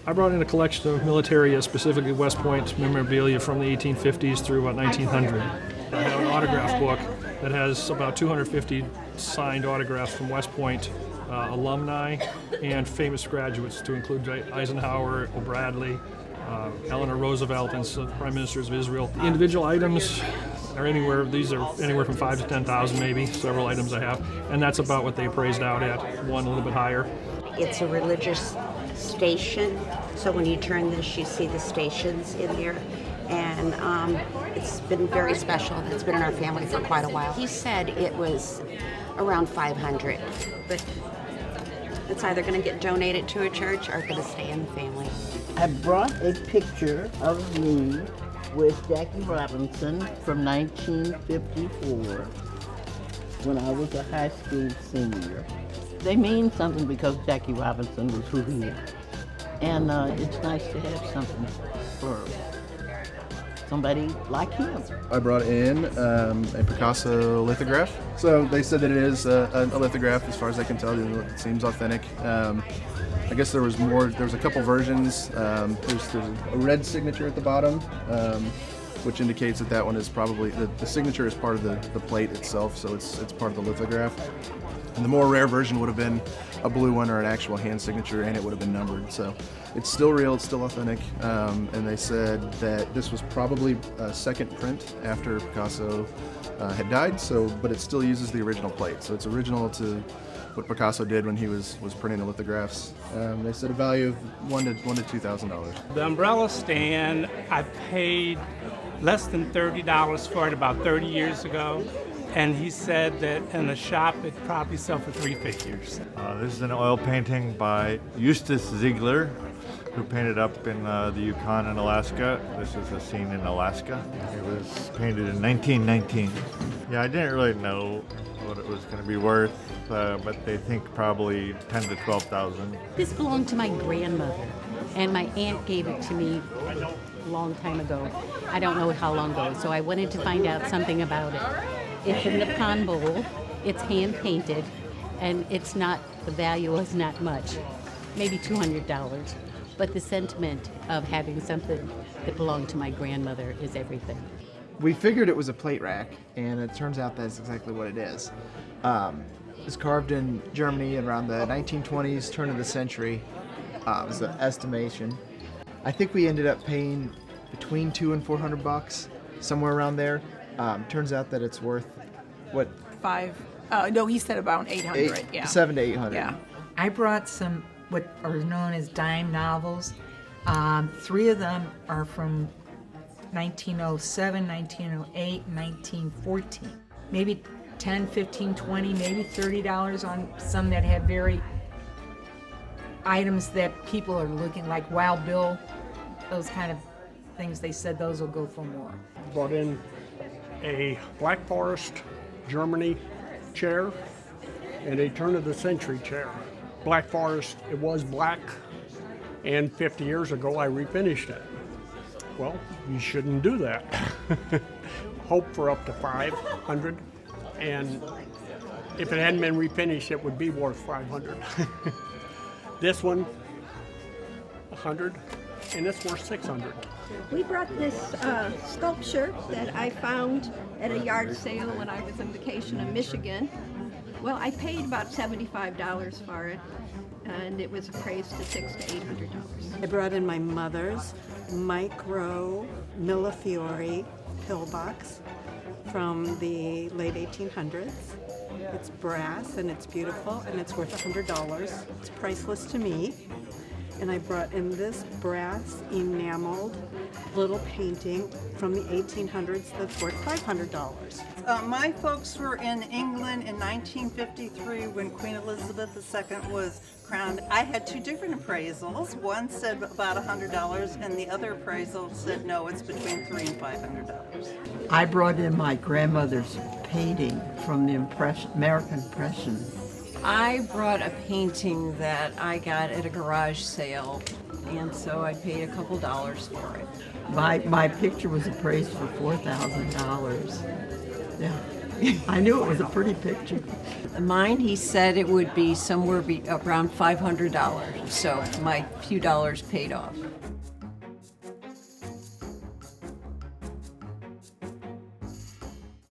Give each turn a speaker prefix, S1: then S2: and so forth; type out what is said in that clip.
S1: I brought in a collection of military, specifically West Point memorabilia from the 1850s through about 1900. I have an autograph book that has about 250 signed autographs from West Point alumni and famous graduates, to include Eisenhower, O'Bradley, Eleanor Roosevelt, and some prime ministers of Israel. The individual items are anywhere. These are anywhere from 5,000 to 10,000, maybe. Several items I have, and that's about what they appraised out at. One a little bit higher.
S2: It's a religious station, so when you turn this, you see the stations in here, and it's been very special. It's been in our family for quite a while. He said it was around 500, but it's either going to get donated to a church or going to stay in the family.
S3: I brought a picture of me with Jackie Robinson from 1954 when I was a high school senior. They mean something because Jackie Robinson was who he is. And it's nice to have something for somebody like him.
S4: I brought in a Picasso lithograph. So they said that it is a lithograph as far as I can tell. It seems authentic. I guess there was a couple versions. There's a red signature at the bottom, which indicates that one is probably, the signature is part of the plate itself, so it's part of the lithograph. And the more rare version would have been a blue one or an actual hand signature, and it would have been numbered. So it's still real, it's still authentic. And they said that this was probably a second print after Picasso had died, but it still uses the original plate. So it's original to what Picasso did when he was printing the lithographs. They said a value of $1,000 to $2,000.
S5: The umbrella stand, I paid less than $30 for it about 30 years ago. And he said that in a shop it probably sell for 3 figures.
S6: This is an oil painting by Eustace Ziegler, who painted up in the Yukon in Alaska. This is a scene in Alaska. It was painted in 1919. Yeah, I didn't really know what it was going to be worth, but they think probably 10 to 12,000.
S7: This belonged to my grandmother, and my aunt gave it to me a long time ago. I don't know how long ago, so I wanted to find out something about it. It's in the pond bowl, it's hand painted, and the value is not much, maybe $200. But the sentiment of having something that belonged to my grandmother is everything.
S8: We figured it was a plate rack, and it turns out that's exactly what it is. It was carved in Germany around the 1920s, turn of the century. It was an estimation. I think we ended up paying between $200 and $400, somewhere around there. Turns out that it's worth, what?
S9: No, he said about 800. Yeah.
S8: 700 to 800.
S9: Yeah.
S10: I brought some what are known as dime novels. 3 of them are from 1907, 1908, 1914. Maybe 10, 15, 20, maybe $30 on some that have very items that people are looking like Wild Bill, those kind of things. They said those will go for more.
S11: Brought in a Black Forest Germany chair and a turn of the century chair. Black Forest, it was black, and 50 years ago I refinished it. Well, you shouldn't do that. Hope for up to 500, and if it hadn't been refinished, it would be worth 500. This one, 100, and it's worth 600.
S12: We brought this sculpture that I found at a yard sale when I was on vacation in Michigan. Well, I paid about $75 for it, and it was appraised to $600 to $800.
S13: I brought in my mother's micro Millefiori pillbox from the late 1800s. It's brass and it's beautiful and it's worth $100. It's priceless to me. And I brought in this brass enameled little painting from the 1800s that's worth $500.
S14: My folks were in England in 1953 when Queen Elizabeth II was crowned. I had 2 different appraisals. One said about $100 and the other appraisal said no, it's between $300 and $500.
S3: I brought in my grandmother's painting from the American Impression.
S15: I brought a painting that I got at a garage sale, and so I paid a couple dollars for it.
S3: My picture was appraised for $4,000. Yeah,
S16: I knew it was a pretty picture.
S15: Mine, he said it would be somewhere around $500, so my few dollars paid off.